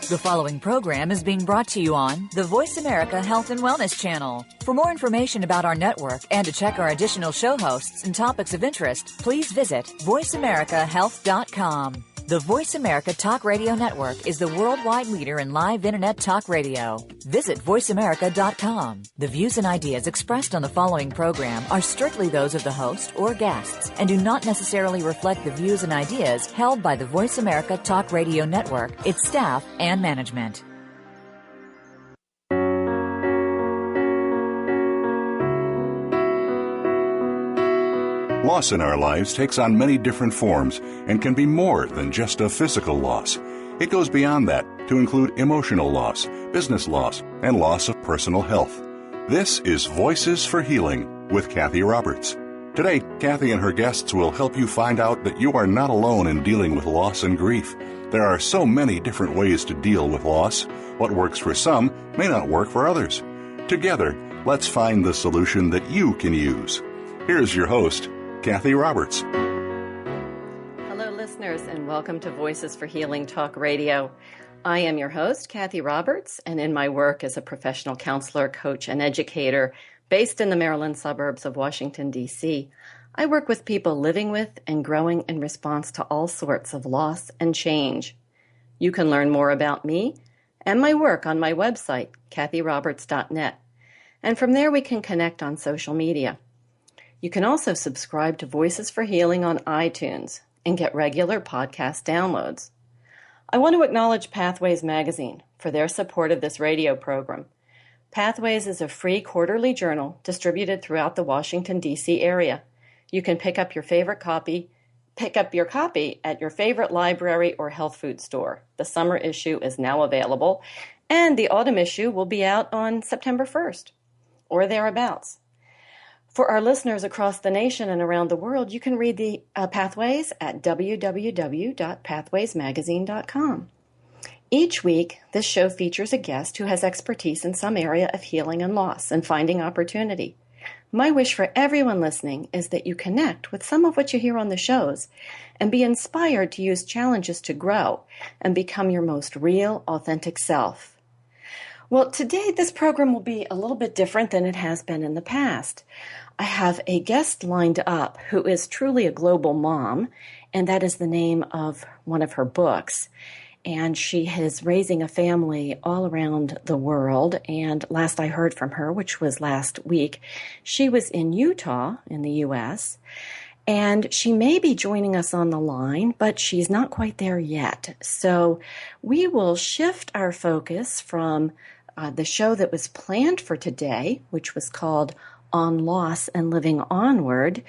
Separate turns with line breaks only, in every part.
The following program is being brought to you on the Voice America Health and Wellness Channel. For more information about our network and to check our additional show hosts and topics of interest, please visit voiceamericahealth.com. The Voice America Talk Radio Network is the worldwide leader in live Internet talk radio. Visit voiceamerica.com. The views and ideas expressed on the following program are strictly those of the host or guests and do not necessarily reflect the views and ideas held by the Voice America Talk Radio Network, its staff, and management.
Loss in our lives takes on many different forms and can be more than just a physical loss. It goes beyond that to include emotional loss, business loss, and loss of personal health. This is Voices for Healing with Cathy Roberts. Today, Cathy and her guests will help you find out that you are not alone in dealing with loss and grief. There are so many different ways to deal with loss. What works for some may not work for others. Together, let's find the solution that you can use. Here's your host, Cathy Roberts.
Hello, listeners, and welcome to Voices for Healing Talk Radio. I am your host, Cathy Roberts, and in my work as a professional counselor, coach, and educator based in the Maryland suburbs of Washington, D.C., I work with people living with and growing in response to all sorts of loss and change. You can learn more about me and my work on my website, cathyroberts.net, and from there we can connect on social media. You can also subscribe to Voices for Healing on iTunes and get regular podcast downloads. I want to acknowledge Pathways Magazine for their support of this radio program. Pathways is a free quarterly journal distributed throughout the Washington, D.C. area. You can pick up your copy at your favorite library or health food store. The summer issue is now available, and the autumn issue will be out on September 1st or thereabouts. For our listeners across the nation and around the world, you can read the Pathways at www.pathwaysmagazine.com. Each week, this show features a guest who has expertise in some area of healing and loss and finding opportunity. My wish for everyone listening is that you connect with some of what you hear on the shows and be inspired to use challenges to grow and become your most real, authentic self. Well, today this program will be a little bit different than it has been in the past. I have a guest lined up who is truly a global mom, and that is the name of one of her books. And she is raising a family all around the world. And last I heard from her, which was last week, she was in Utah in the U.S., and she may be joining us on the line, but she's not quite there yet. So we will shift our focus from the show that was planned for today, which was called On Loss and Living Onward,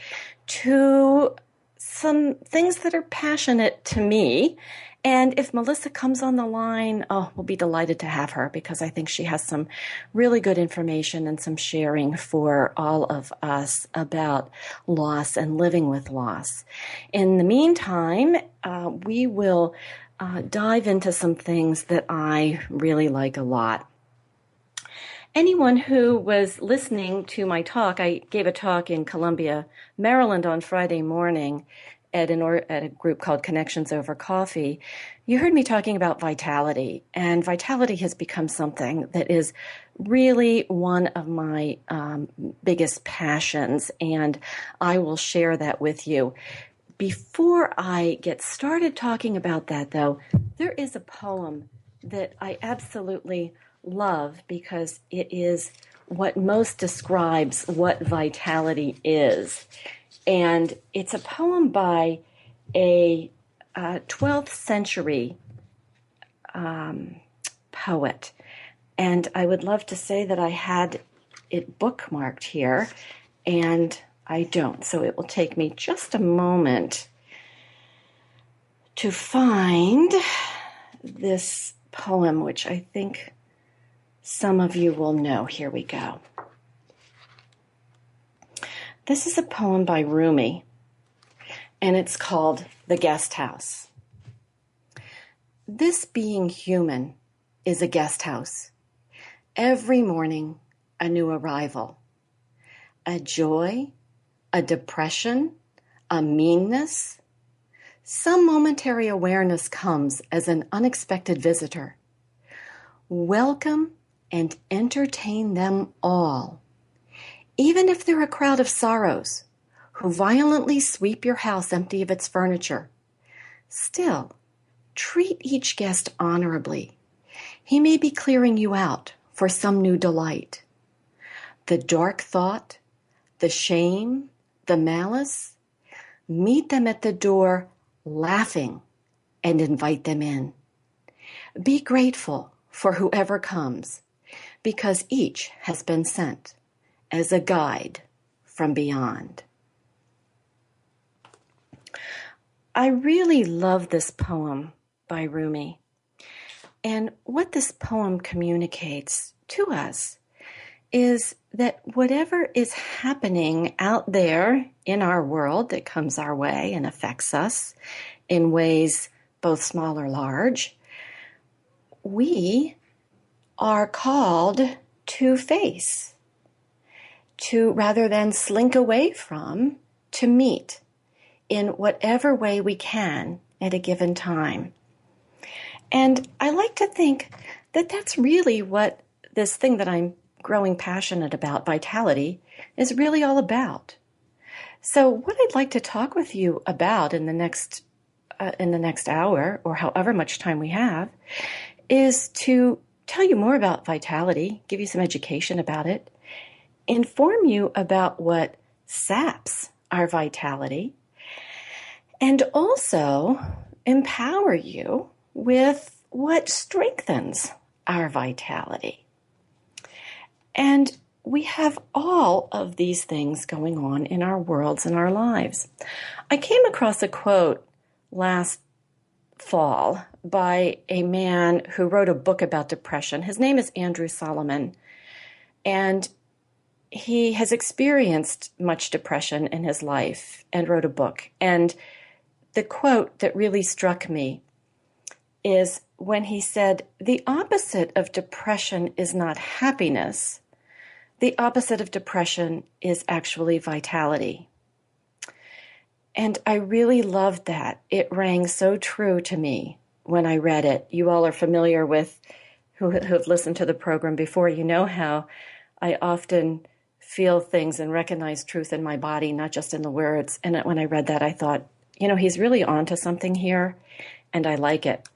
to some things that are passionate to me. And if Melissa comes on the line, we'll be delighted to have her because I think she has some really good information and some sharing for all of us about loss and living with loss. In the meantime, we will dive into some things that I really like a lot. Anyone who was listening to my talk, I gave a talk in Columbia, Maryland on Friday morning at a group called Connections Over Coffee. You heard me talking about vitality, and vitality has become something that is really one of my biggest passions, and I will share that with you. Before I get started talking about that, though, there is a poem that I absolutely love because it is what most describes what vitality is. And it's a poem by a 12th century poet. And I would love to say that I had it bookmarked here, and I don't. So it will take me just a moment to find this poem, which I think some of you will know. Here we go. This is a poem by Rumi, and it's called The Guest House. This being human is a guest house. Every morning, a new arrival. A joy, a depression, a meanness. Some momentary awareness comes as an unexpected visitor. Welcome and entertain them all, even if they're a crowd of sorrows who violently sweep your house empty of its furniture. Still, treat each guest honorably. He may be clearing you out for some new delight. The dark thought, the shame, the malice, meet them at the door laughing and invite them in. Be grateful for whoever comes, because each has been sent as a guide from beyond. I really love this poem by Rumi. And what this poem communicates to us is that whatever is happening out there in our world that comes our way and affects us in ways both small or large, we are called to face, to rather than slink away from, to meet in whatever way we can at a given time. And I like to think that that's really what this thing that I'm growing passionate about, vitality, is really all about. So what I'd like to talk with you about in the next hour, or however much time we have, is to tell you more about vitality, give you some education about it, inform you about what saps our vitality, and also empower you with what strengthens our vitality. And we have all of these things going on in our worlds and our lives. I came across a quote last fall by a man who wrote a book about depression. His name is Andrew Solomon, and he has experienced much depression in his life and wrote a book. And the quote that really struck me is when he said, "The opposite of depression is not happiness. The opposite of depression is actually vitality." And I really loved that. It rang so true to me when I read it. You all are familiar with, who have listened to the program before, you know how I often feel things and recognize truth in my body, not just in the words. And when I read that, I thought, he's really onto something here, and I like it.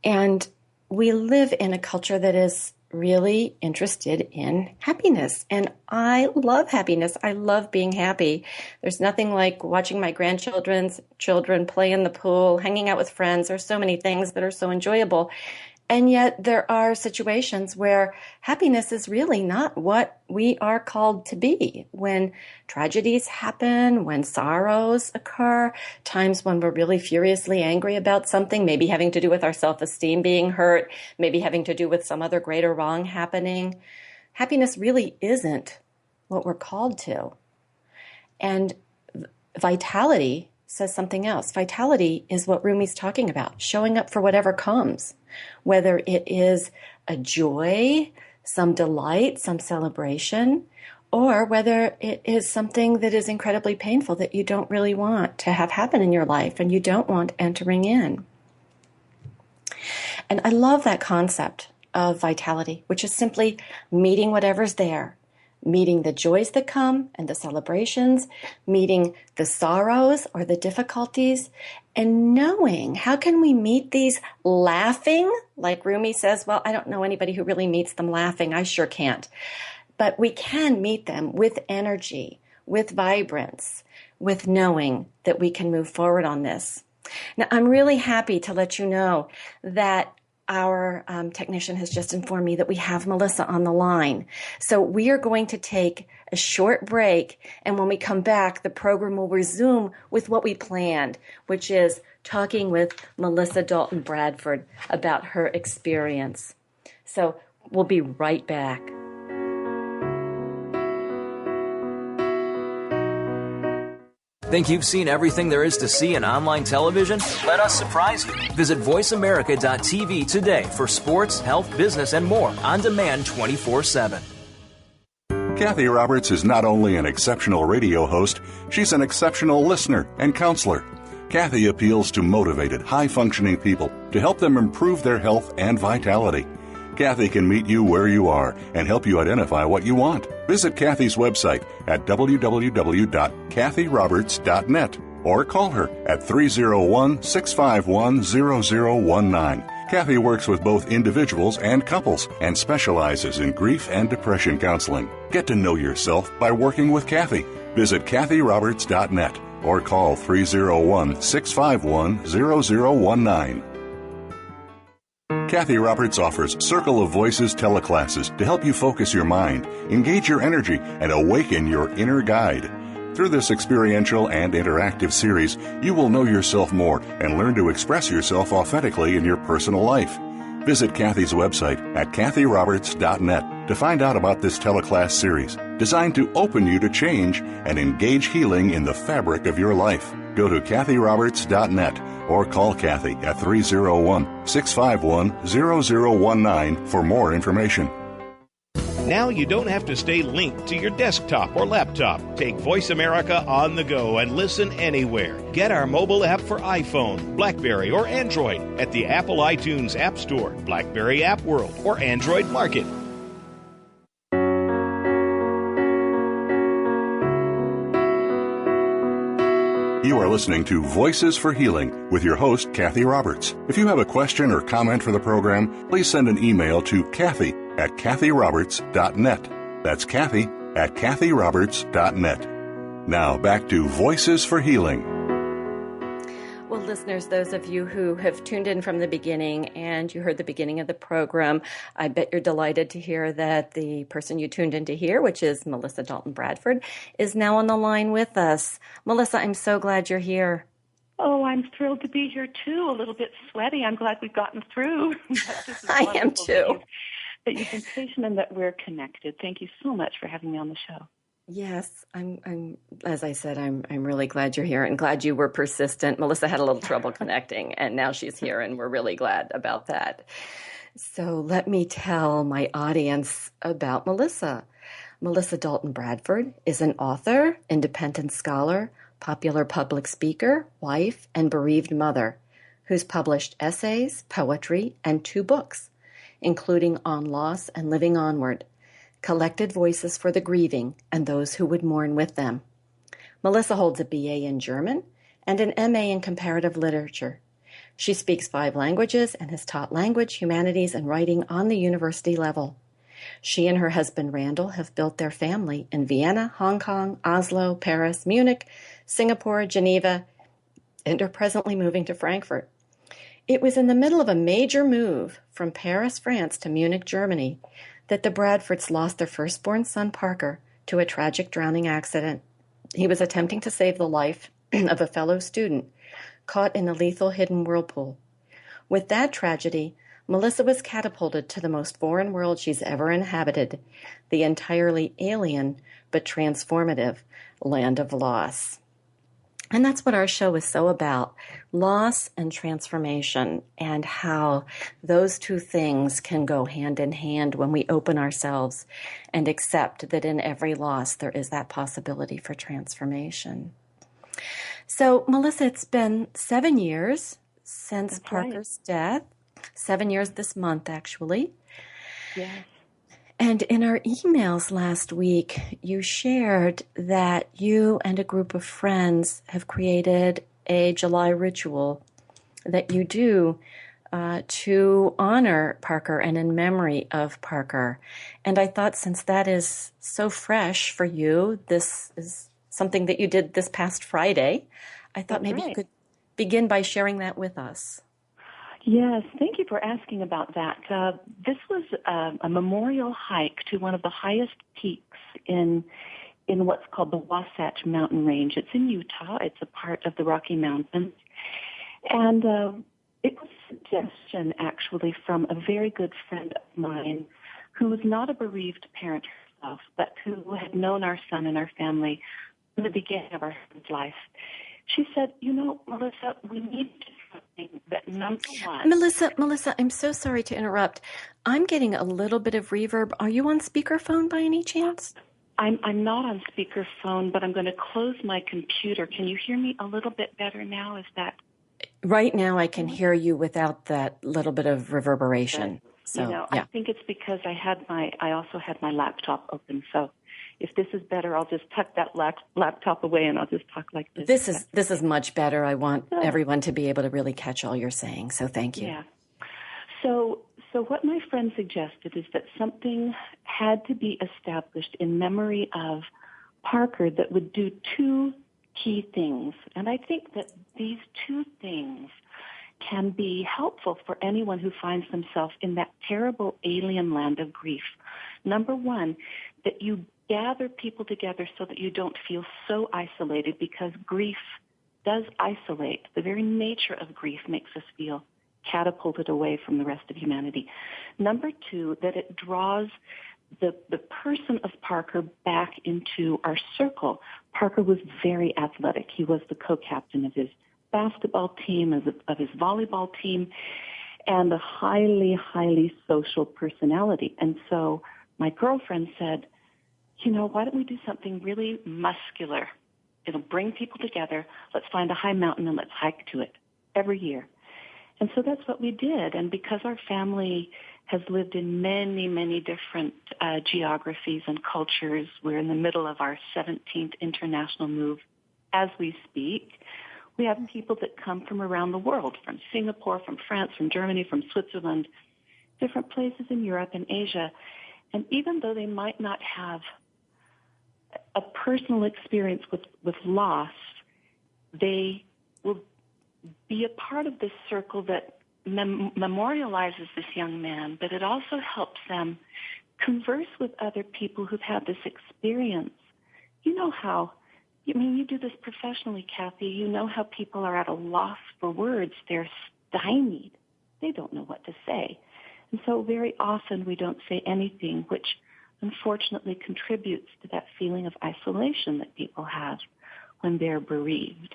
And we live in a culture that is really interested in happiness. And I love happiness. I love being happy. There's nothing like watching my grandchildren's children play in the pool, hanging out with friends. There's so many things that are so enjoyable. And yet there are situations where happiness is really not what we are called to be. When tragedies happen, when sorrows occur, times when we're really furiously angry about something, maybe having to do with our self-esteem being hurt, maybe having to do with some other greater wrong happening, happiness really isn't what we're called to. And vitality says something else. Vitality is what Rumi's talking about, showing up for whatever comes, whether it is a joy, some delight, some celebration, or whether it is something that is incredibly painful that you don't really want to have happen in your life and you don't want entering in. And I love that concept of vitality, which is simply meeting whatever's there, meeting the joys that come and the celebrations, meeting the sorrows or the difficulties, and knowing how can we meet these laughing, like Rumi says, well, I don't know anybody who really meets them laughing. I sure can't. But we can meet them with energy, with vibrance, with knowing that we can move forward on this. Now, I'm really happy to let you know that our technician has just informed me that we have Melissa on the line. So we are going to take a short break, and when we come back, the program will resume with what we planned, which is talking with Melissa Dalton-Bradford about her experience. So we'll be right back.
Think you've seen everything there is to see in online television? Let us surprise you. Visit voiceamerica.tv today for sports, health, business, and more on demand 24/7.
Cathy Roberts is not only an exceptional radio host, she's an exceptional listener and counselor. Cathy appeals to motivated, high-functioning people to help them improve their health and vitality. Cathy can meet you where you are and help you identify what you want. Visit Cathy's website at www.cathyroberts.net or call her at 301-651-0019. Cathy works with both individuals and couples and specializes in grief and depression counseling. Get to know yourself by working with Cathy. Visit cathyroberts.net or call 301-651-0019. Cathy Roberts offers Circle of Voices teleclasses to help you focus your mind, engage your energy, and awaken your inner guide. Through this experiential and interactive series, you will know yourself more and learn to express yourself authentically in your personal life. Visit Cathy's website at cathyroberts.net to find out about this teleclass series, designed to open you to change and engage healing in the fabric of your life. Go to cathyroberts.net or call Cathy at 301-651-0019 for more information.
Now you don't have to stay linked to your desktop or laptop. Take Voice America on the go and listen anywhere. Get our mobile app for iPhone, BlackBerry, or Android at the Apple iTunes App Store, BlackBerry App World, or Android Market.
You are listening to Voices for Healing with your host, Cathy Roberts. If you have a question or comment for the program, please send an email to Cathy at cathyroberts.net. That's Cathy at cathyroberts.net. Now back to Voices for Healing.
Well, listeners, those of you who have tuned in from the beginning and you heard the beginning of the program, I bet you're delighted to hear that the person you tuned in to hear, which is Melissa Dalton-Bradford, is now on the line with us. Melissa, I'm so glad you're here.
Oh, I'm thrilled to be here, too. A little bit sweaty. I'm glad we've gotten through.
I am, too.
That you've been patient and that we're connected. Thank you so much for having me on the show.
Yes, I'm as I said, I'm really glad you're here and glad you were persistent. Melissa had a little trouble connecting, and now she's here, and we're really glad about that. So let me tell my audience about Melissa. Melissa Dalton-Bradford is an author, independent scholar, popular public speaker, wife, and bereaved mother who's published essays, poetry, and 2 books, including On Loss and Living Onward, Collected Voices for the Grieving and Those Who Would Mourn with Them. Melissa holds a BA in German and an MA in Comparative Literature. She speaks 5 languages and has taught language, humanities, and writing on the university level. She and her husband Randall have built their family in Vienna, Hong Kong, Oslo, Paris, Munich, Singapore, Geneva, and are presently moving to Frankfurt. It was in the middle of a major move from Paris, France to Munich, Germany, that the Bradfords lost their firstborn son, Parker, to a tragic drowning accident. He was attempting to save the life of a fellow student caught in a lethal hidden whirlpool. With that tragedy, Melissa was catapulted to the most foreign world she's ever inhabited, the entirely alien but transformative land of loss. And that's what our show is so about, loss and transformation, and how those 2 things can go hand in hand when we open ourselves and accept that in every loss there is that possibility for transformation. So, Melissa, it's been 7 years since Parker's death, 7 years this month, actually.
Yes.
And in our emails last week, you shared that you and a group of friends have created a July ritual that you do to honor Parker and in memory of Parker. And I thought, since that is so fresh for you, this is something that you did this past Friday, I thought maybe you could begin by sharing that with us.
Yes, thank you for asking about that. This was a memorial hike to one of the highest peaks in what's called the Wasatch Mountain Range. It's in Utah. It's a part of the Rocky Mountains. And it was a suggestion, actually, from a very good friend of mine who was not a bereaved parent herself, but who had known our son and our family from the beginning of our son's life. She said, Melissa, we need to do something that, number one...
Melissa, I'm so sorry to interrupt. I'm getting a little bit of reverb. Are you on speakerphone by any chance?
I'm not on speakerphone, but I'm going to close my computer. Can you hear me a little bit better now? Is that...
Right now I can hear you without that little bit of reverberation. So,
yeah.
yeah.
I think it's because I also had my laptop open. So if this is better, I'll just tuck that laptop away and I'll just talk like this.
This is much better. I want everyone to be able to really catch all you're saying. So thank you.
Yeah. So what my friend suggested is that something had to be established in memory of Parker that would do two key things. And I think that these two things can be helpful for anyone who finds themselves in that terrible alien land of grief. Number one, that you gather people together so that you don't feel so isolated, because grief does isolate. The very nature of grief makes us feel catapulted away from the rest of humanity. Number two, that it draws the person of Parker back into our circle. Parker was very athletic. He was the co-captain of his basketball team, of his volleyball team, and a highly, highly social personality. And so my girlfriend said, why don't we do something really muscular? It'll bring people together. Let's find a high mountain and let's hike to it every year. And so that's what we did. And because our family has lived in many, many different geographies and cultures, we're in the middle of our 17th international move as we speak. We have people that come from around the world, from Singapore, from France, from Germany, from Switzerland, different places in Europe and Asia. And even though they might not have a personal experience with loss, they will be a part of this circle that memorializes this young man, but it also helps them converse with other people who've had this experience. You know how, you do this professionally, Cathy. You know how people are at a loss for words. They're stymied. They don't know what to say. And so very often we don't say anything, which unfortunately contributes to that feeling of isolation that people have when they're bereaved.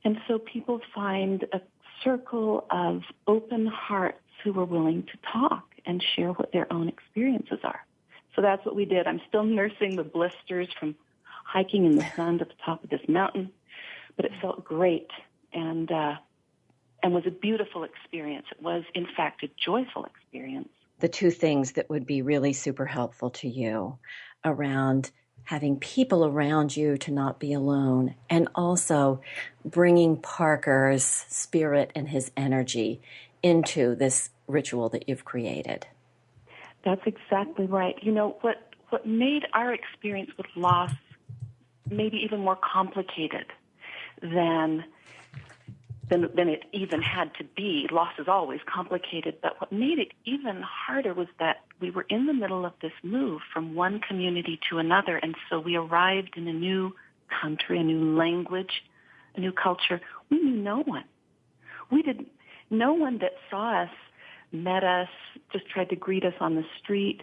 And so people find a circle of open hearts who are willing to talk and share what their own experiences are. So that's what we did. I'm still nursing the blisters from hiking in the sun to the top of this mountain, but it felt great and was a beautiful experience. It was, in fact, a joyful experience.
The two things that would be really super helpful to you around having people around you to not be alone, and also bringing Parker's spirit and his energy into this ritual that you've created.
That's exactly right. What made our experience with loss maybe even more complicated than it even had to be. Loss is always complicated, but what made it even harder was that we were in the middle of this move from one community to another, and so we arrived in a new country, a new language, a new culture. We knew no one. No one that saw us, met us, just tried to greet us on the street,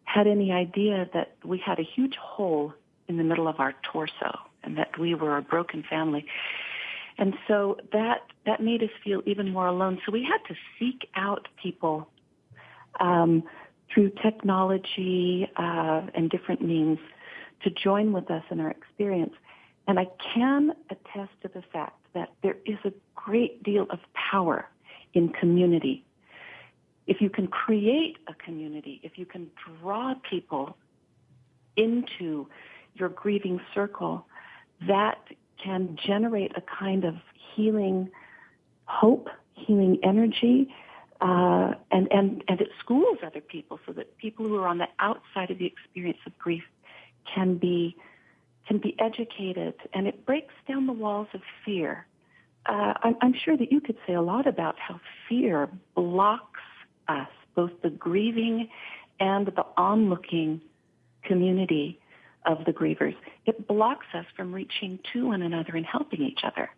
had any idea that we had a huge hole in the middle of our torso and that we were a broken family. And so that made us feel even more alone. So we had to seek out people through technology and different means to join with us in our experience. And I can attest to the fact that there is a great deal of power in community. If you can create a community, if you can draw people into your grieving circle, that can generate a kind of healing hope, healing energy, and it schools other people so that people who are on the outside of the experience of grief can be educated, and it breaks down the walls of fear. I'm sure that you could say a lot about how fear blocks us, both the grieving and the onlooking community of the grievers. It blocks us from reaching to one another and helping each other.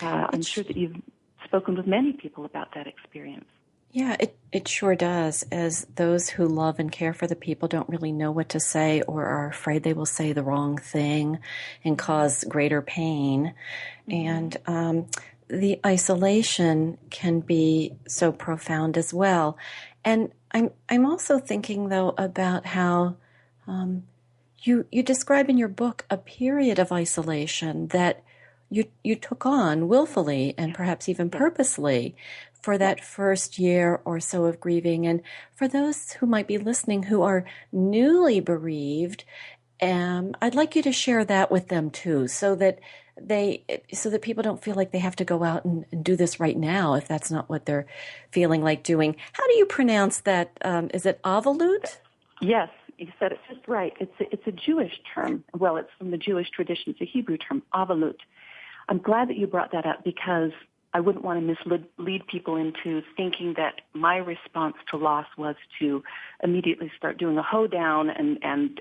I'm sure that you've spoken with many people about that experience.
Yeah, it sure does, as those who love and care for the people don't really know what to say or are afraid they will say the wrong thing and cause greater pain. Mm-hmm. And the isolation can be so profound as well. And I'm also thinking, though, about how you describe in your book a period of isolation that you took on willfully and perhaps even purposely for that first year or so of grieving. And for those who might be listening who are newly bereaved, I'd like you to share that with them too, so that people don't feel like they have to go out and do this right now if that's not what they're feeling like doing. How do you pronounce that? Is it avalut?
Yes, you said it just right. It's a Jewish term. Well, it's from the Jewish tradition. It's a Hebrew term, avalut. I'm glad that you brought that up because I wouldn't want to mislead people into thinking that my response to loss was to immediately start doing a hoedown and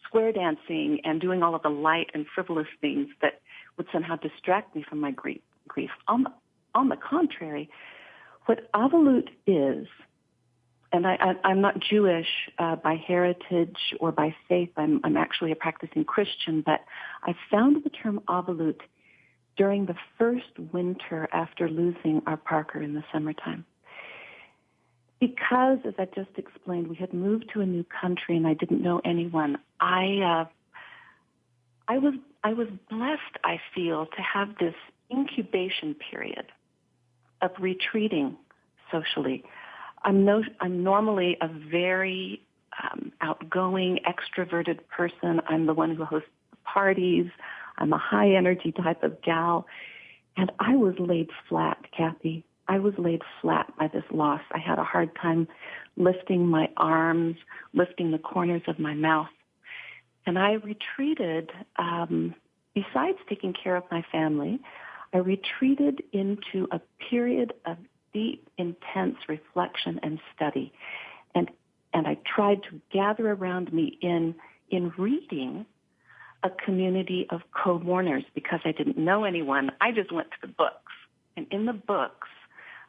square dancing and doing all of the light and frivolous things that would somehow distract me from my grief. On the contrary, what avalut is, and I'm not Jewish by heritage or by faith. I'm actually a practicing Christian, but I found the term avalut during the first winter after losing our Parker in the summertime. Because, as I just explained, we had moved to a new country and I didn't know anyone, I was blessed, I feel, to have this incubation period of retreating socially. I'm normally a very outgoing, extroverted person. I'm the one who hosts parties. I'm a high-energy type of gal. And I was laid flat, Cathy. I was laid flat by this loss. I had a hard time lifting my arms, lifting the corners of my mouth. And I retreated, besides taking care of my family, I retreated into a period of deep, intense reflection and study. And I tried to gather around me in reading a community of co-mourners because I didn't know anyone. I just went to the books. And in the books,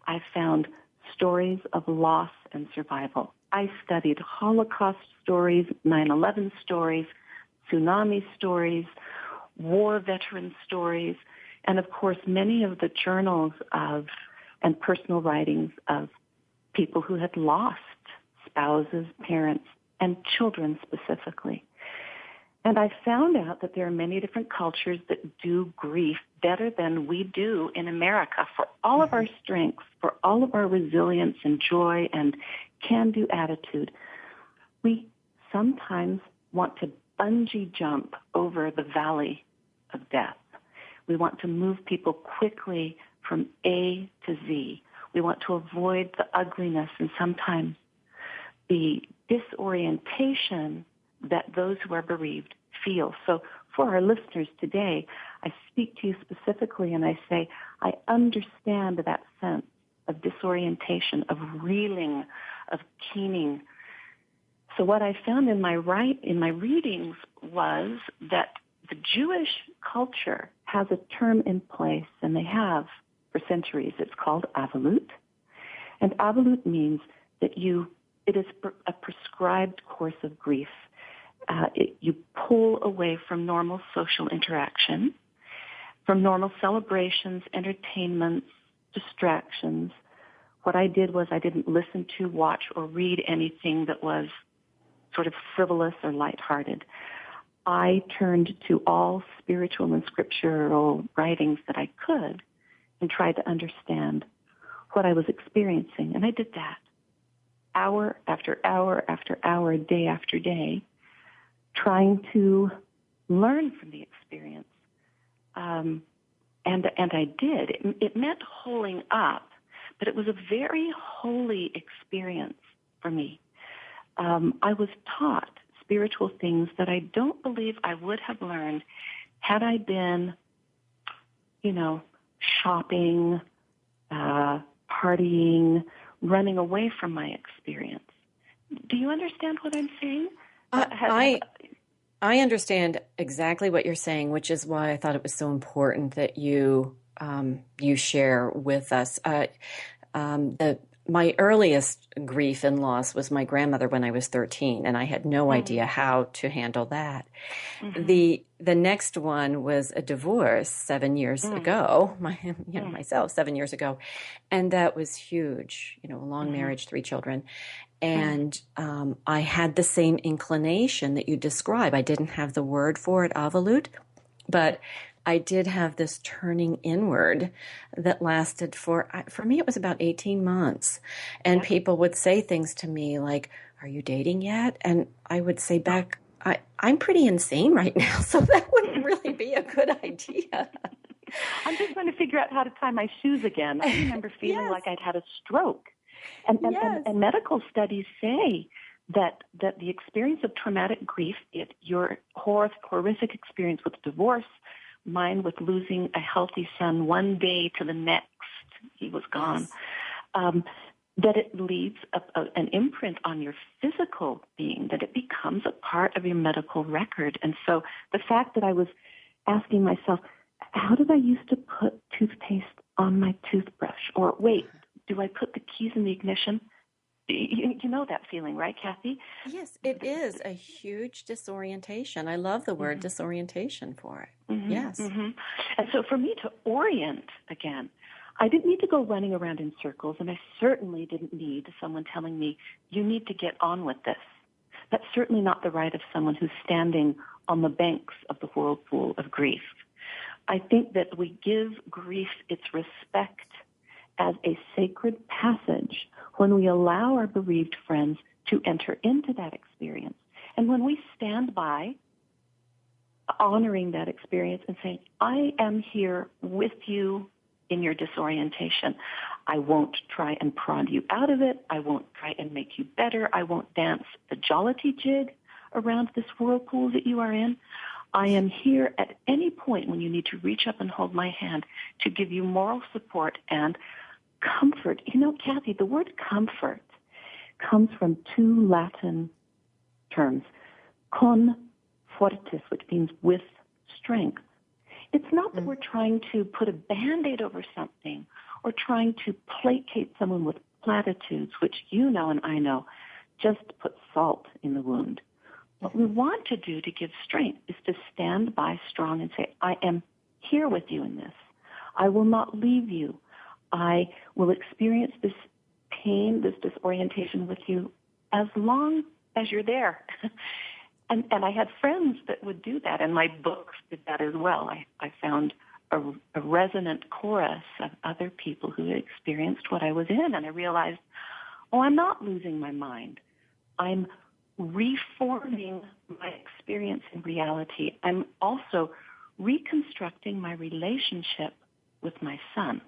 I found stories of loss and survival. I studied Holocaust stories, 9/11 stories, tsunami stories, war veteran stories, and of course many of the journals of and personal writings of people who had lost spouses, parents, and children specifically. And I found out that there are many different cultures that do grief better than we do in America. For all of our strengths, for all of our resilience and joy and can-do attitude, we sometimes want to bungee jump over the valley of death. We want to move people quickly from A to Z. We want to avoid the ugliness and sometimes the disorientation that those who are bereaved feel. So for our listeners today, I speak to you specifically and I say, I understand that sense of disorientation, of reeling, of keening. So what I found in my readings was that the Jewish culture has a term in place, and they have for centuries. It's called avalut. And avalut means that it is a prescribed course of grief. You pull away from normal social interaction, from normal celebrations, entertainments, distractions. What I did was I didn't listen to, watch, or read anything that was sort of frivolous or lighthearted. I turned to all spiritual and scriptural writings that I could and tried to understand what I was experiencing. And I did that hour after hour after hour, day after day, trying to learn from the experience. And I did. It meant holding up, but it was a very holy experience for me. I was taught spiritual things that I don't believe I would have learned had I been, shopping, partying, running away from my experience. Do you understand what I'm saying?
I understand exactly what you're saying, which is why I thought it was so important that you share with us. my earliest grief and loss was my grandmother when I was 13, and I had no idea how to handle that. The next one was a divorce 7 years ago, myself 7 years ago, and that was huge. A long marriage, 3 children, and I had the same inclination that you describe. I didn't have the word for it, avlut, but I did have this turning inward that lasted for me, it was about 18 months. And people would say things to me like, "Are you dating yet?" And I would say back, I'm pretty insane right now, so that wouldn't really be a good idea.
I'm just trying to figure out how to tie my shoes again. I remember feeling like I'd had a stroke. And medical studies say that the experience of traumatic grief, your horrific experience with divorce, mine with losing a healthy son one day to the next, he was gone, that it leaves an imprint on your physical being, that it becomes a part of your medical record. And so the fact that I was asking myself, how did I used to put toothpaste on my toothbrush? Or wait, do I put the keys in the ignition? You know that feeling, right, Cathy?
Yes, it is a huge disorientation. I love the word disorientation for it. Yes.
And so for me to orient again, I didn't need to go running around in circles, and I certainly didn't need someone telling me, you need to get on with this. That's certainly not the right of someone who's standing on the banks of the whirlpool of grief. I think that we give grief its respect as a sacred passage when we allow our bereaved friends to enter into that experience. And when we stand by, honoring that experience and saying, I am here with you in your disorientation. I won't try and prod you out of it. I won't try and make you better. I won't dance the jollity jig around this whirlpool that you are in. I am here at any point when you need to reach up and hold my hand to give you moral support and comfort. You know, Cathy, the word comfort comes from 2 Latin terms, con fortis, which means with strength. It's not that we're trying to put a Band-Aid over something or trying to placate someone with platitudes, which you know and I know just put salt in the wound. What we want to do to give strength is to stand by strong and say, I am here with you in this. I will not leave you. I will experience this pain, this disorientation with you as long as you're there. And I had friends that would do that, and my books did that as well. I found a resonant chorus of other people who had experienced what I was in, and I realized, I'm not losing my mind. I'm reforming my experience in reality. I'm also reconstructing my relationship with my son.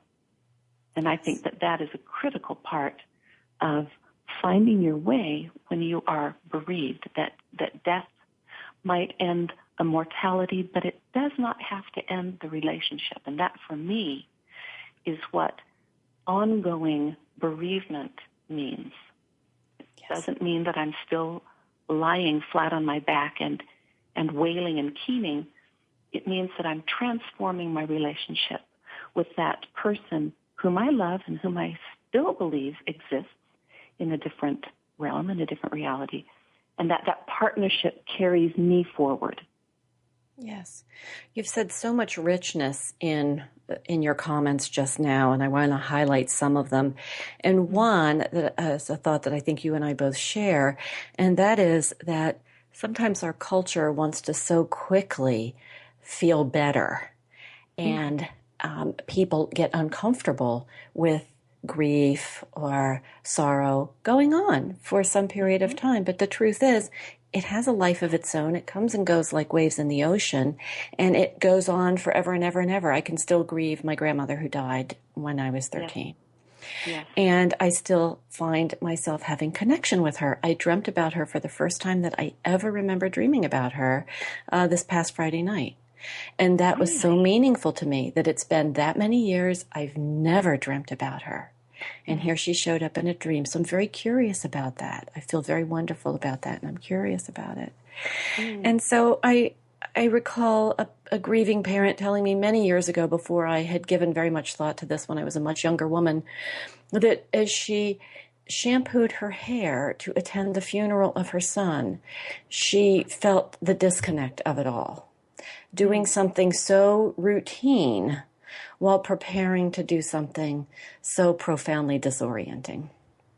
And I think that is a critical part of finding your way when you are bereaved, that death might end a mortality, but it does not have to end the relationship. And that, for me, is what ongoing bereavement means. It doesn't mean that I'm still lying flat on my back and wailing and keening. It means that I'm transforming my relationship with that person whom I love and whom I still believe exists in a different realm, in a different reality, and that partnership carries me forward.
Yes. You've said so much richness in your comments just now, and I want to highlight some of them. And one that is a thought that I think you and I both share, and that is that sometimes our culture wants to so quickly feel better, and people get uncomfortable with grief or sorrow going on for some period of time. But the truth is, it has a life of its own. It comes and goes like waves in the ocean, and it goes on forever and ever and ever. I can still grieve my grandmother who died when I was 13. Yes. And I still find myself having connection with her. I dreamt about her for the first time that I ever remember dreaming about her this past Friday night. And that was so meaningful to me that it's been that many years. I've never dreamt about her. And here she showed up in a dream. So I'm very curious about that. I feel very wonderful about that, and I'm curious about it. And so I I recall a grieving parent telling me many years ago, before I had given very much thought to this when I was a much younger woman, that as she shampooed her hair to attend the funeral of her son, she felt the disconnect of it all. Doing something so routine while preparing to do something so profoundly disorienting.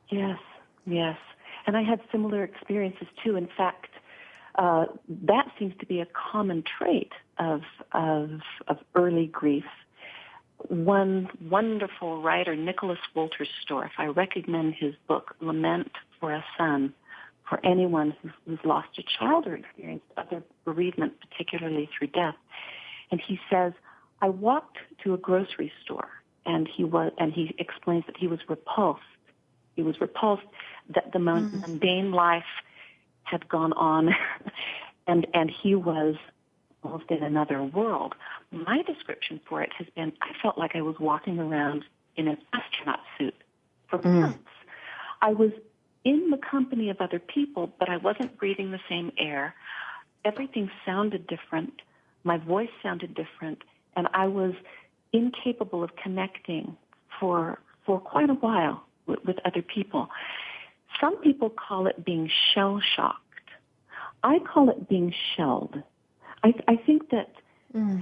Yes, yes. And I had similar experiences too. In fact, that seems to be a common trait of early grief. One wonderful writer, Nicholas Wolterstorff, I recommend his book, Lament for a Son, for anyone who's lost a child or experienced other bereavement, particularly through death. And he says, I walked to a grocery store, and he explains that he was repulsed. He was repulsed that the mundane life had gone on, and he was almost in another world. My description for it has been, I felt like I was walking around in an astronaut suit for months. I was in the company of other people, but I wasn't breathing the same air. Everything sounded different. My voice sounded different, and I was incapable of connecting for quite a while with other people. Some people call it being shell-shocked. I call it being shelled. I think that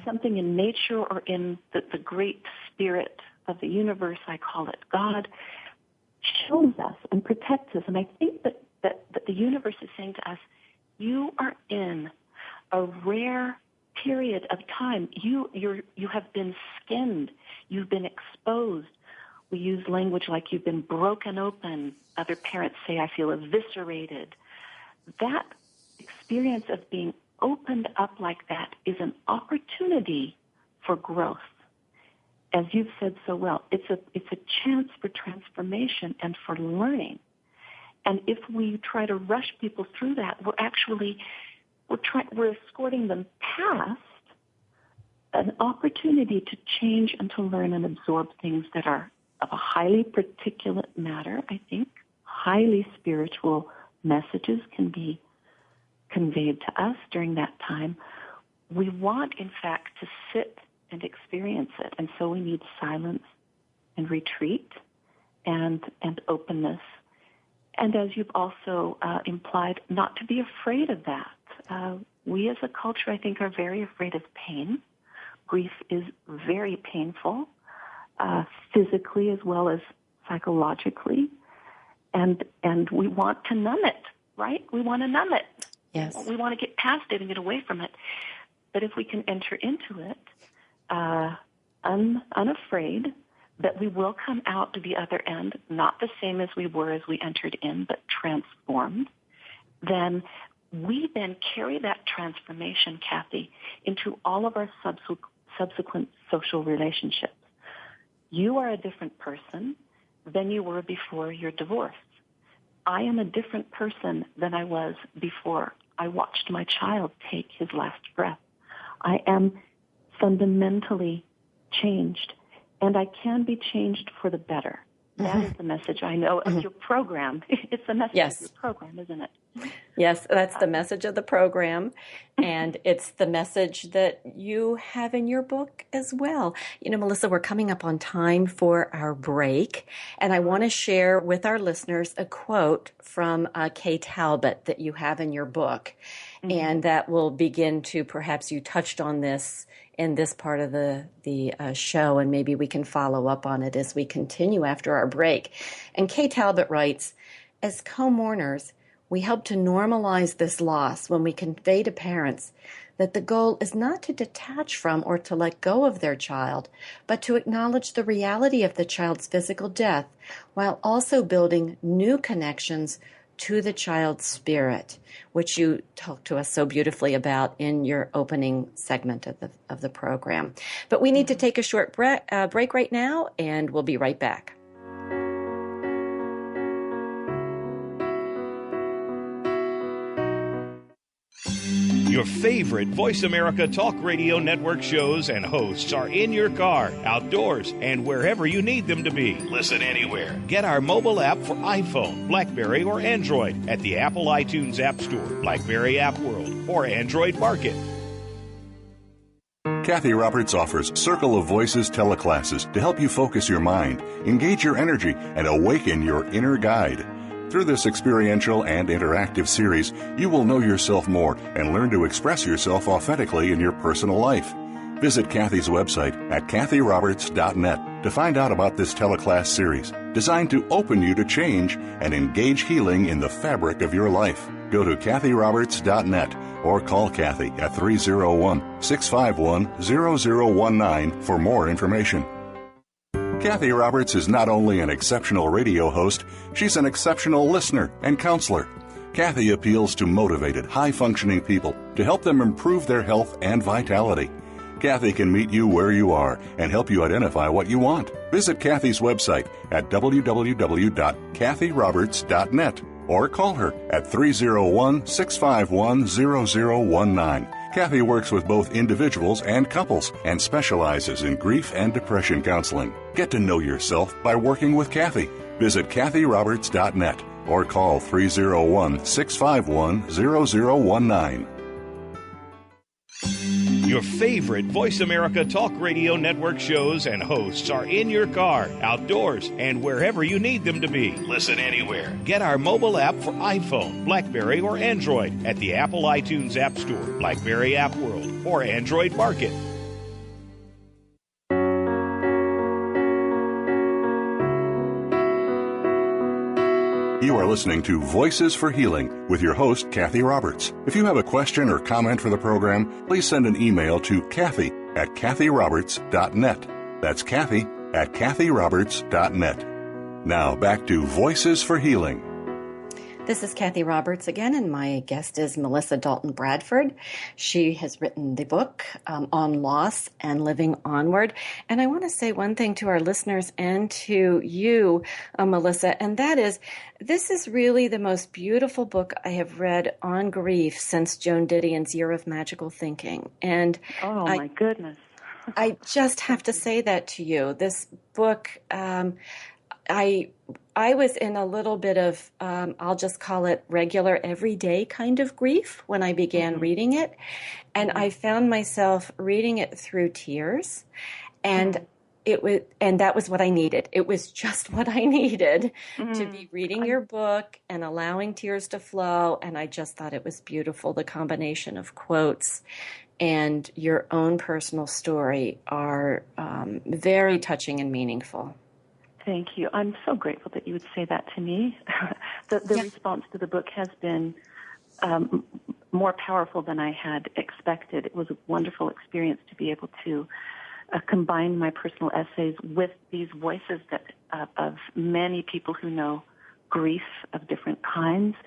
something in nature or in the great spirit of the universe, I call it God, shields us and protects us. And I think that the universe is saying to us, you are in a rare period of time. You have been skinned. You've been exposed. We use language like you've been broken open. Other parents say, I feel eviscerated. That experience of being opened up like that is an opportunity for growth. As you've said so well, it's a chance for transformation and for learning. And if we try to rush people through that, we're escorting them past an opportunity to change and to learn and absorb things that are of a highly particulate matter. I think highly spiritual messages can be conveyed to us during that time. We want, in fact, to sit and experience it. And so we need silence and retreat and openness. And as you've also implied, not to be afraid of that. We as a culture, I think, are very afraid of pain. Grief is very painful, physically as well as psychologically. And we want to numb it, right? We want to numb it.
Yes.
We want to get past it and get away from it. But if we can enter into it unafraid that we will come out to the other end, not the same as we were as we entered in, but transformed, then we then carry that transformation, Cathy, into all of our subsequent social relationships. You are a different person than you were before your divorce. I am a different person than I was before I watched my child take his last breath. I am fundamentally changed, and I can be changed for the better. That is the message I know of your program. It's the message of your program, isn't it?
Yes, that's the message of the program, and it's the message that you have in your book as well. You know, Melissa, we're coming up on time for our break, and I want to share with our listeners a quote from Kay Talbot that you have in your book, and that will begin to, perhaps you touched on this in this part of the show, and maybe we can follow up on it as we continue after our break. And Kay Talbot writes, as co-mourners, we help to normalize this loss when we convey to parents that the goal is not to detach from or to let go of their child, but to acknowledge the reality of the child's physical death while also building new connections to the child's spirit, which you talked to us so beautifully about in your opening segment of the program. But we need to take a short break right now, and we'll be right back.
Your favorite Voice America Talk Radio Network shows and hosts are in your car, outdoors, and wherever you need them to be. Listen anywhere. Get our mobile app for iPhone, BlackBerry, or Android at the Apple iTunes App Store, BlackBerry App World, or Android Market.
Cathy Roberts offers Circle of Voices teleclasses to help you focus your mind, engage your energy, and awaken your inner guide. Through this experiential and interactive series, you will know yourself more and learn to express yourself authentically in your personal life. Visit Cathy's website at cathyroberts.net to find out about this teleclass series designed to open you to change and engage healing in the fabric of your life. Go to cathyroberts.net or call Cathy at 301-651-0019 for more information. Cathy Roberts is not only an exceptional radio host, she's an exceptional listener and counselor. Cathy appeals to motivated, high-functioning people to help them improve their health and vitality. Cathy can meet you where you are and help you identify what you want. Visit Cathy's website at www.cathyroberts.net or call her at 301-651-0019. Cathy works with both individuals and couples and specializes in grief and depression counseling. Get to know yourself by working with Cathy. Visit cathyroberts.net or call 301-651-0019.
Your favorite Voice America Talk Radio Network shows and hosts are in your car, outdoors, and wherever you need them to be. Listen anywhere. Get our mobile app for iPhone, BlackBerry, or Android at the Apple iTunes App Store, BlackBerry App World, or Android Market.
You are listening to Voices for Healing with your host, Cathy Roberts. If you have a question or comment for the program, please send an email to Cathy at cathyroberts.net. That's Cathy at cathyroberts.net. Now back to Voices for Healing.
This is Cathy Roberts again, and my guest is Melissa Dalton-Bradford. She has written the book on loss and living onward. And I want to say one thing to our listeners and to you, Melissa, and that is, this is really the most beautiful book I have read on grief since Joan Didion's Year of Magical Thinking. And
my goodness.
I just have to say that to you. This book, I was in a little bit of, I'll just call it regular everyday kind of grief when I began reading it. And I found myself reading it through tears. And that was what I needed. It was just what I needed to be reading your book and allowing tears to flow. And I just thought it was beautiful. The combination of quotes and your own personal story are very touching and meaningful.
Thank you. I'm so grateful that you would say that to me. The response to the book has been more powerful than I had expected. It was a wonderful experience to be able to combine my personal essays with these voices of many people who know grief of different kinds,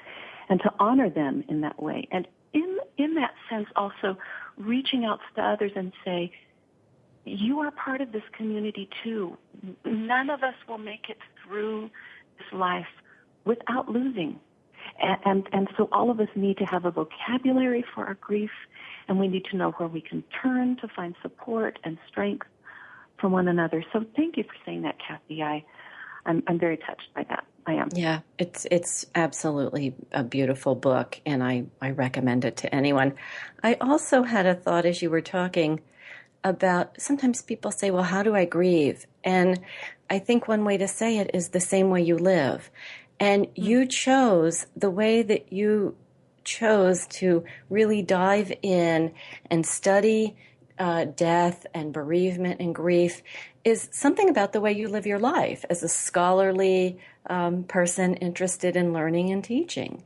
and to honor them in that way. And in that sense also reaching out to others and say, you are part of this community too. None of us will make it through this life without losing. And so all of us need to have a vocabulary for our grief, and we need to know where we can turn to find support and strength from one another. So thank you for saying that, Cathy. I'm very touched by that. I am.
Yeah, it's absolutely a beautiful book, and I recommend it to anyone. I also had a thought as you were talking about, sometimes people say, well, how do I grieve? And I think one way to say it is the same way you live. And you chose, the way that you chose to really dive in and study death and bereavement and grief is something about the way you live your life as a scholarly person interested in learning and teaching.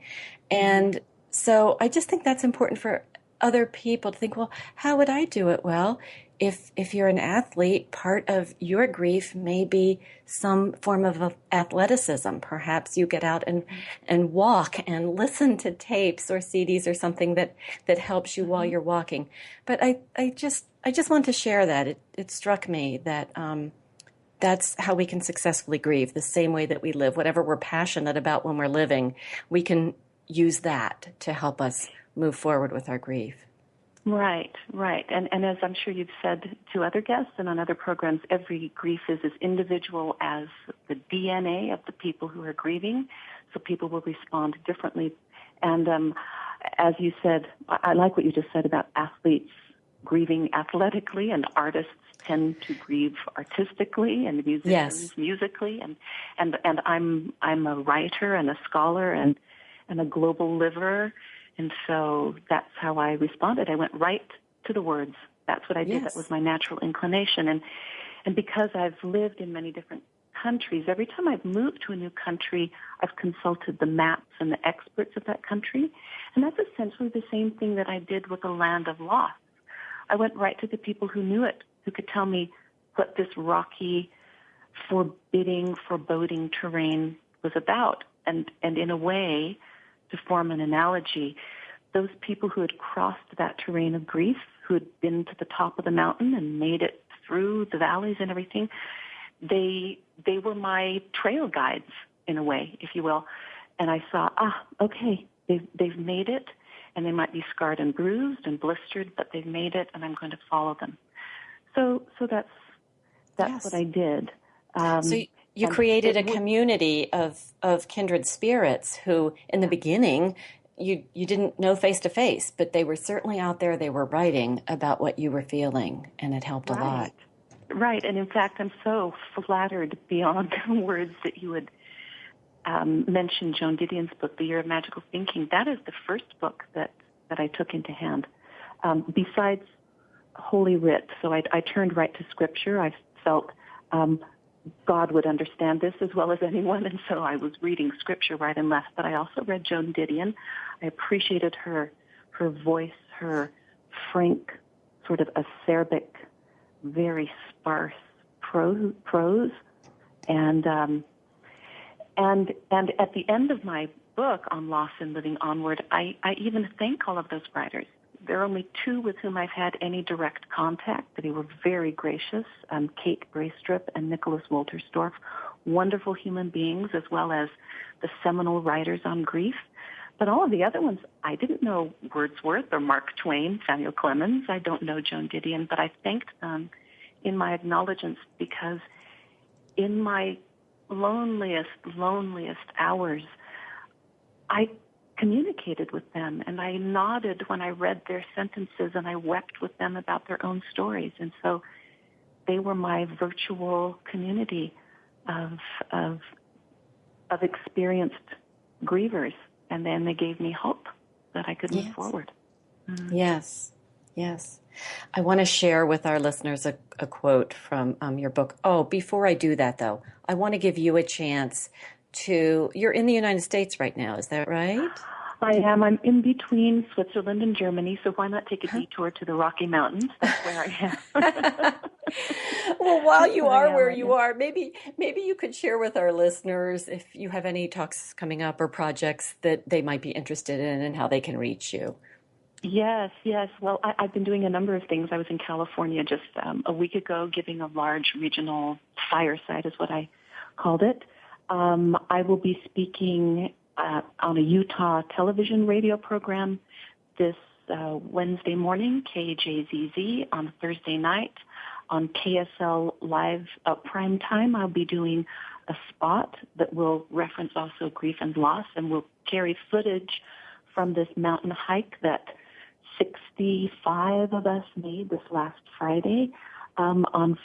And so I just think that's important for other people to think, well, how would I do it? Well, if you're an athlete, part of your grief may be some form of athleticism. Perhaps you get out and walk and listen to tapes or CDs or something that helps you while you're walking. But I just want to share that. It struck me that that's how we can successfully grieve, the same way that we live. Whatever we're passionate about when we're living, we can use that to help us move forward with our grief.
Right. And as I'm sure you've said to other guests and on other programs, every grief is as individual as the DNA of the people who are grieving, so people will respond differently. And as you said, I like what you just said about athletes grieving athletically, and artists tend to grieve artistically, and musicians musically, and I'm a writer and a scholar and a global liver, and so that's how I responded. I went right to the words. That's what I did. That was my natural inclination, and because I've lived in many different countries, every time I've moved to a new country, I've consulted the maps and the experts of that country, and that's essentially the same thing that I did with the Land of Loss. I went right to the people who knew it, who could tell me what this rocky, forbidding, foreboding terrain was about. And in a way, to form an analogy, those people who had crossed that terrain of grief, who had been to the top of the mountain and made it through the valleys and everything, they were my trail guides, in a way, if you will. And I saw, okay, they've made it, and they might be scarred and bruised and blistered, but they've made it, and I'm going to follow them. So that's what I did.
So you created a community of kindred spirits who, in the beginning, you didn't know face to face, but they were certainly out there. They were writing about what you were feeling, and it helped a lot.
Right, and in fact, I'm so flattered beyond words that you would mention Joan Didion's book, The Year of Magical Thinking. That is the first book that I took into hand, besides Holy Writ. So I turned right to Scripture. I felt God would understand this as well as anyone, and so I was reading Scripture right and left. But I also read Joan Didion. I appreciated her voice, her frank, sort of acerbic, very sparse prose, and at the end of my book on loss and living onward, I even thank all of those writers. There are only two with whom I've had any direct contact, but they were very gracious, Kate Braystrup and Nicholas Wolterstorff, wonderful human beings, as well as the seminal writers on grief. But all of the other ones, I didn't know Wordsworth or Mark Twain, Samuel Clemens. I don't know Joan Didion, but I thanked them in my acknowledgments, because in my loneliest hours, I communicated with them, and I nodded when I read their sentences, and I wept with them about their own stories. And so they were my virtual community of experienced grievers, and then they gave me hope that I could move forward. Mm-hmm.
Yes. I want to share with our listeners a quote from your book. Oh, before I do that, though, I want to give you a chance you're in the United States right now, is that right?
I am. I'm in between Switzerland and Germany, so why not take a detour to the Rocky Mountains? That's where I am.
Well, while you are where you are, maybe you could share with our listeners if you have any talks coming up or projects that they might be interested in and how they can reach you.
Yes. Well, I've been doing a number of things. I was in California just a week ago, giving a large regional fireside, is what I called it. I will be speaking on a Utah television radio program this Wednesday morning, KJZZ, on Thursday night. On KSL Live Prime Time, I'll be doing a spot that will reference also grief and loss, and will carry footage from this mountain hike that 65 of us made this last Friday. On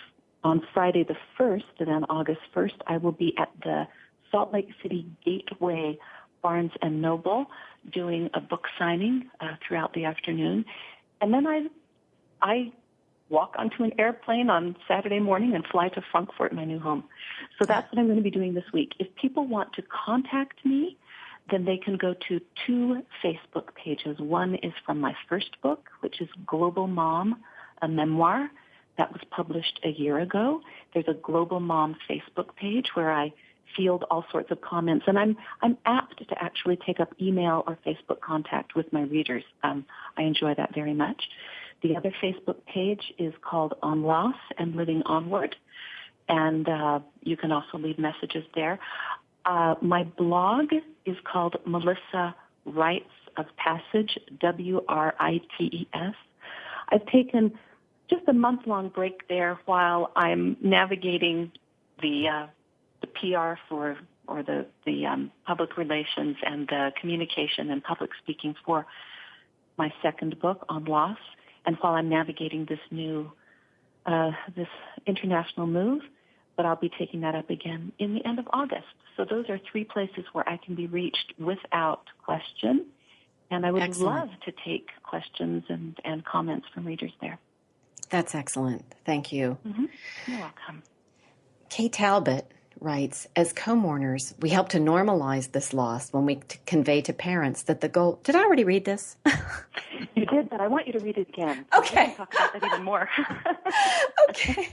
Friday the 1st, and then August 1st, I will be at the Salt Lake City Gateway Barnes & Noble doing a book signing throughout the afternoon. And then I walk onto an airplane on Saturday morning and fly to Frankfurt, my new home. So that's what I'm going to be doing this week. If people want to contact me, then they can go to two Facebook pages. One is from my first book, which is Global Mom, a memoir. That was published a year ago. There's a Global Mom Facebook page where I field all sorts of comments, and I'm apt to actually take up email or Facebook contact with my readers. I enjoy that very much. The other Facebook page is called On Loss and Living Onward, and you can also leave messages there. My blog is called Melissa Rites of Passage, WRITES. I've taken just a month-long break there while I'm navigating the PR or the public relations and the communication and public speaking for my second book on loss. and while I'm navigating this this international move, but I'll be taking that up again in the end of August. So those are 3 places where I can be reached without question, and I would
Excellent.
love to take questions and comments from readers there.
That's excellent. Thank you.
Mm-hmm. You're welcome.
Kay Talbot writes, as co-mourners, we help to normalize this loss when we convey to parents that the goal... Did I already read this?
You did, but I want you to read it again.
Okay.
We can talk about that even more.
Okay.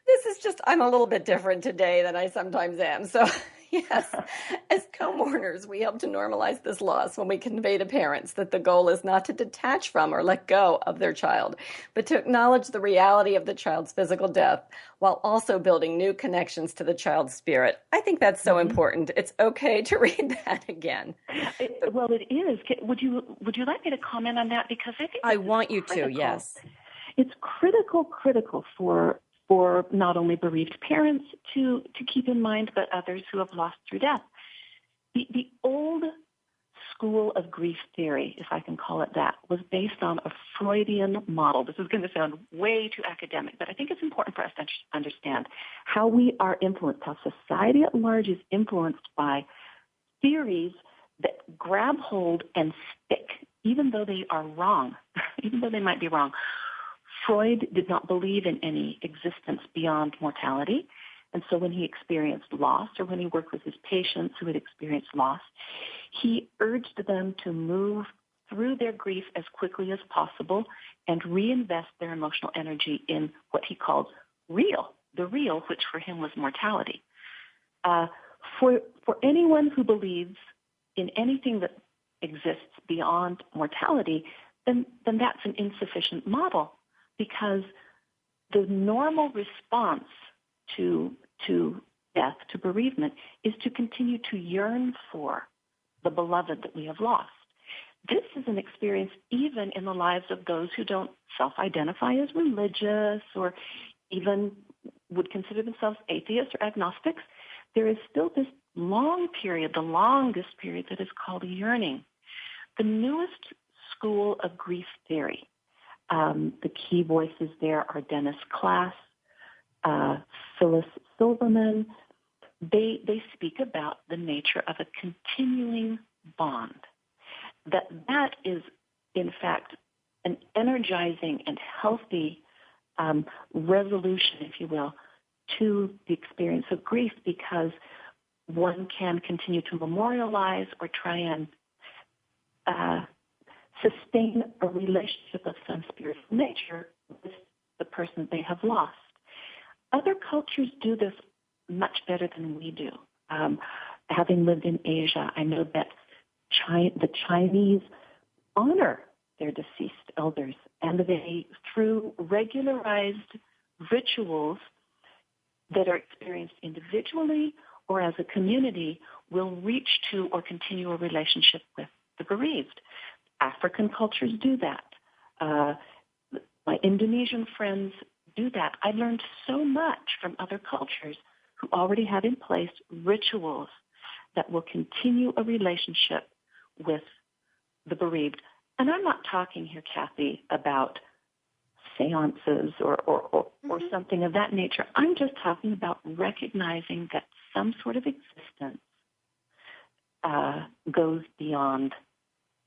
This is just, I'm a little bit different today than I sometimes am. So, yes, as co-mourners, we help to normalize this loss when we convey to parents that the goal is not to detach from or let go of their child, but to acknowledge the reality of the child's physical death while also building new connections to the child's spirit. I think that's so important. It's okay to read that again.
Well, it is. Would you like me to comment on that? Because I think
I want you
critical.
to, yes.
It's critical for not only bereaved parents to keep in mind, but others who have lost through death. The old school of grief theory, if I can call it that, was based on a Freudian model. This is going to sound way too academic, but I think it's important for us to understand how we are influenced, how society at large is influenced by theories that grab hold and stick, even though they are wrong, even though they might be wrong. Freud did not believe in any existence beyond mortality. And so when he experienced loss, or when he worked with his patients who had experienced loss, he urged them to move through their grief as quickly as possible and reinvest their emotional energy in what he called the real, which for him was mortality. For anyone who believes in anything that exists beyond mortality, then that's an insufficient model, because the normal response to death, to bereavement, is to continue to yearn for the beloved that we have lost. This is an experience even in the lives of those who don't self-identify as religious or even would consider themselves atheists or agnostics. There is still this long period, the longest period, that is called yearning. The newest school of grief theory, the key voices there are Dennis Klass, Phyllis Silverman. They speak about the nature of a continuing bond. That is, in fact, an energizing and healthy resolution, if you will, to the experience of grief, because one can continue to memorialize or try and sustain a relationship of some spiritual nature with the person they have lost. Other cultures do this much better than we do. Having lived in Asia, I know that the Chinese honor their deceased elders, and they, through regularized rituals that are experienced individually or as a community, will reach to or continue a relationship with the bereaved. African cultures do that. My Indonesian friends do that. I learned so much from other cultures who already have in place rituals that will continue a relationship with the bereaved. And I'm not talking here, Cathy, about seances or something of that nature. I'm just talking about recognizing that some sort of existence goes beyond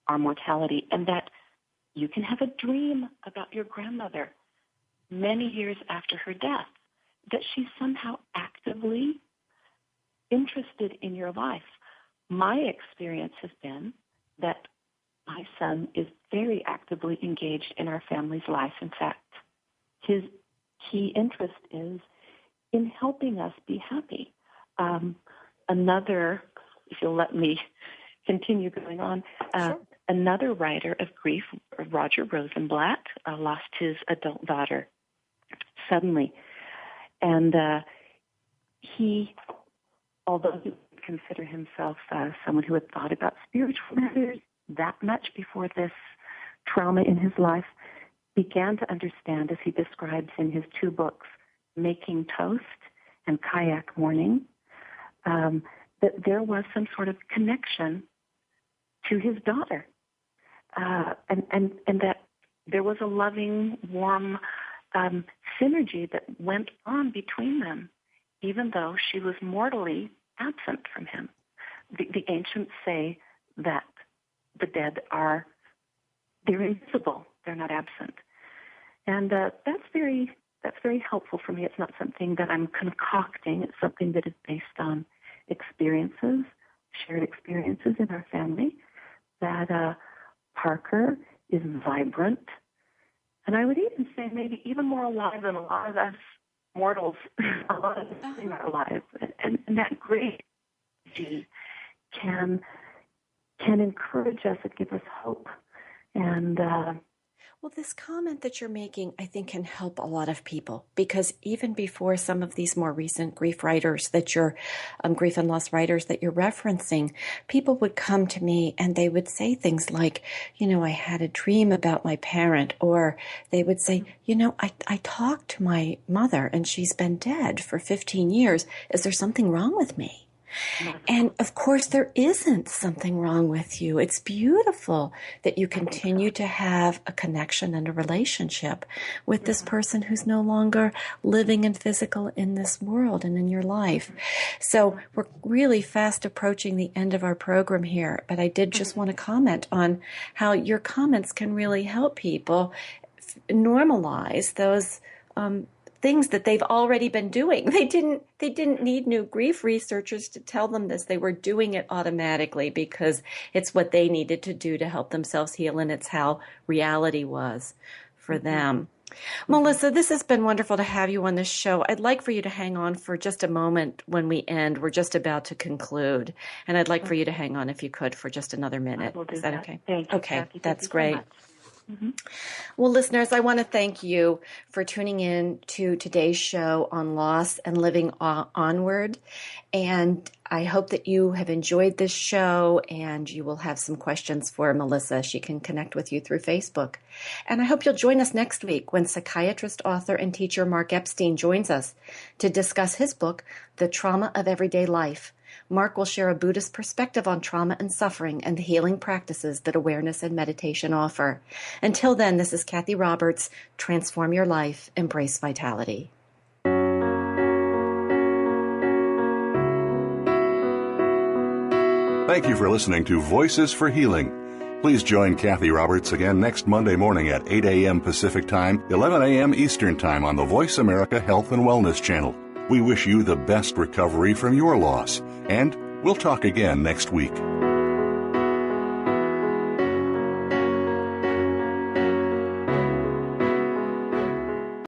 our mortality, and that you can have a dream about your grandmother many years after her death, that she's somehow actively interested in your life. My experience has been that my son is very actively engaged in our family's life. In fact, his key interest is in helping us be happy. Another, if you'll let me continue going on,
Sure.
Another writer of grief, Roger Rosenblatt, lost his adult daughter suddenly. And he, although he would consider himself someone who had thought about spiritual matters that much before this trauma in his life, began to understand, as he describes in his 2 books, Making Toast and Kayak Mourning, that there was some sort of connection to his daughter, and that there was a loving, warm synergy that went on between them, even though she was mortally absent from him. The ancients say that the dead they're invisible, they're not absent. And that's very helpful for me. It's not something that I'm concocting. It's something that is based on experiences, shared experiences in our family, that Parker is vibrant. And I would even say maybe even more alive than a lot of us mortals, a lot of us in our lives. And that great energy can encourage us and give us hope. And
well, this comment that you're making, I think, can help a lot of people, because even before some of these more recent grief writers that you're, grief and loss writers that you're referencing, people would come to me and they would say things like, I had a dream about my parent, or they would say, I talked to my mother and she's been dead for 15 years. Is there something wrong with me? And of course, there isn't something wrong with you. It's beautiful that you continue to have a connection and a relationship with this person who's no longer living and physical in this world and in your life. So we're really fast approaching the end of our program here, but I did just want to comment on how your comments can really help people normalize those things that they've already been doing. They didn't need new grief researchers to tell them this. They were doing it automatically because it's what they needed to do to help themselves heal, and it's how reality was for them. Melissa, this has been wonderful to have you on this show. I'd like for you to hang on for just a moment when we end. We're just about to conclude, and I'd like for you to hang on, if you could, for just another minute. Is that okay?
Thank you,
okay,
Cathy.
that's
Thank you
great.
so much. Mm-hmm.
Well, listeners, I want to thank you for tuning in to today's show on loss and living onward. And I hope that you have enjoyed this show and you will have some questions for Melissa. She can connect with you through Facebook. And I hope you'll join us next week when psychiatrist, author, and teacher Mark Epstein joins us to discuss his book, The Trauma of Everyday Life. Mark will share a Buddhist perspective on trauma and suffering and the healing practices that awareness and meditation offer. Until then, this is Cathy Roberts. Transform your life. Embrace vitality.
Thank you for listening to Voices for Healing. Please join Cathy Roberts again next Monday morning at 8 a.m. Pacific Time, 11 a.m. Eastern Time on the Voice America Health and Wellness Channel. We wish you the best recovery from your loss, and we'll talk again next week.